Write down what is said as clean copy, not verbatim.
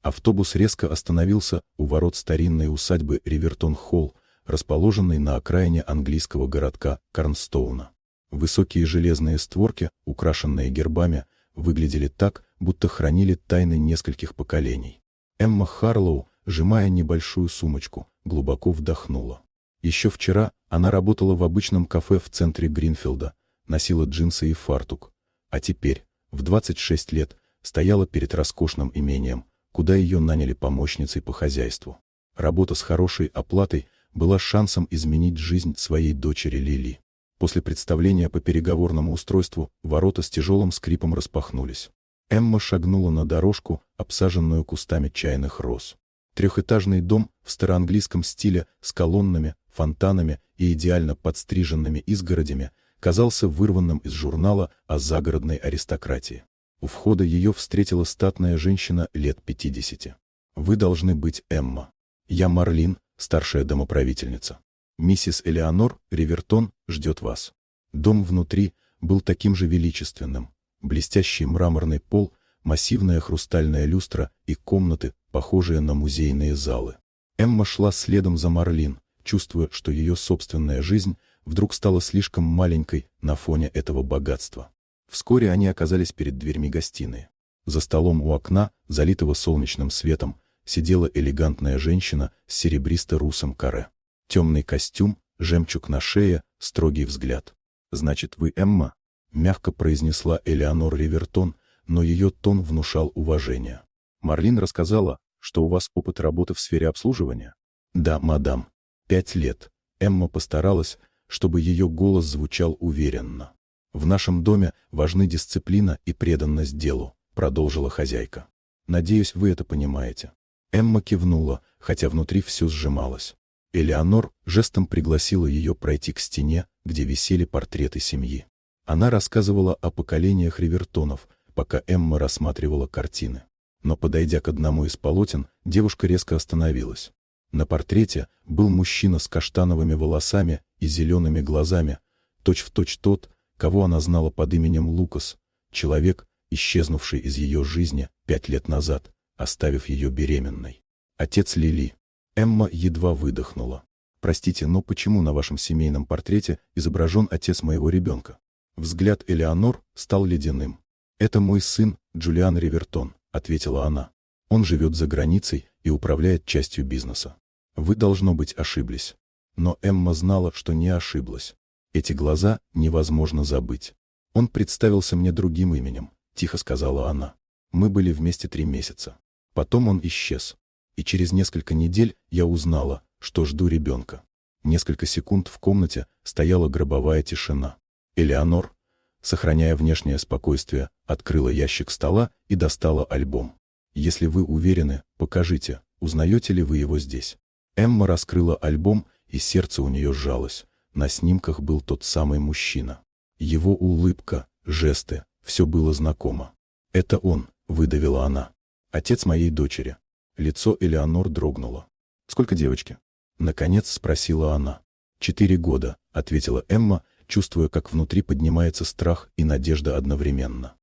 Автобус резко остановился у ворот старинной усадьбы Ривертон-Холл, расположенной на окраине английского городка Карнстоуна. Высокие железные створки, украшенные гербами, выглядели так, будто хранили тайны нескольких поколений. Эмма Харлоу, сжимая небольшую сумочку, глубоко вдохнула. Еще вчера она работала в обычном кафе в центре Гринфилда, носила джинсы и фартук, а теперь, в 26 лет, стояла перед роскошным имением, куда ее наняли помощницей по хозяйству. Работа с хорошей оплатой была шансом изменить жизнь своей дочери Лили. После представления по переговорному устройству ворота с тяжелым скрипом распахнулись. Эмма шагнула на дорожку, обсаженную кустами чайных роз. Трехэтажный дом в староанглийском стиле с колоннами, фонтанами и идеально подстриженными изгородями казался вырванным из журнала о загородной аристократии. У входа ее встретила статная женщина лет 50. «Вы должны быть Эмма. Я Марлин, старшая домоправительница. Миссис Элеонор Ривертон ждет вас». Дом внутри был таким же величественным. Блестящий мраморный пол, массивная хрустальная люстра и комнаты, похожие на музейные залы. Эмма шла следом за Марлин, чувствуя, что ее собственная жизнь вдруг стала слишком маленькой на фоне этого богатства. Вскоре они оказались перед дверьми гостиной. За столом у окна, залитого солнечным светом, сидела элегантная женщина с серебристо-русым каре. Темный костюм, жемчуг на шее, строгий взгляд. «Значит, вы Эмма?» — мягко произнесла Элеонор Ривертон, но ее тон внушал уважение. «Марлин рассказала, что у вас опыт работы в сфере обслуживания?» «Да, мадам. 5 лет». Эмма постаралась, чтобы ее голос звучал уверенно. «В нашем доме важны дисциплина и преданность делу», — продолжила хозяйка. «Надеюсь, вы это понимаете». Эмма кивнула, хотя внутри все сжималось. Элеонор жестом пригласила ее пройти к стене, где висели портреты семьи. Она рассказывала о поколениях Ривертонов, пока Эмма рассматривала картины. Но, подойдя к одному из полотен, девушка резко остановилась. На портрете был мужчина с каштановыми волосами и зелеными глазами, точь-в-точь тот, кого она знала под именем Лукас, человек, исчезнувший из ее жизни 5 лет назад, оставив ее беременной. Отец Лили. Эмма едва выдохнула. «Простите, но почему на вашем семейном портрете изображен отец моего ребенка?» Взгляд Элеонор стал ледяным. «Это мой сын, Джулиан Ривертон», — ответила она. «Он живет за границей и управляет частью бизнеса. Вы, должно быть, ошиблись». Но Эмма знала, что не ошиблась. Эти глаза невозможно забыть. «Он представился мне другим именем», — тихо сказала она. «Мы были вместе 3 месяца. Потом он исчез. И через несколько недель я узнала, что жду ребенка». Несколько секунд в комнате стояла гробовая тишина. Элеонор, сохраняя внешнее спокойствие, открыла ящик стола и достала альбом. «Если вы уверены, покажите, узнаете ли вы его здесь». Эмма раскрыла альбом, и сердце у нее сжалось. На снимках был тот самый мужчина. Его улыбка, жесты, все было знакомо. «Это он», — выдавила она. «Отец моей дочери». Лицо Элеонор дрогнуло. «Сколько девочки?» — наконец спросила она. 4 года», — ответила Эмма, чувствуя, как внутри поднимается страх и надежда одновременно.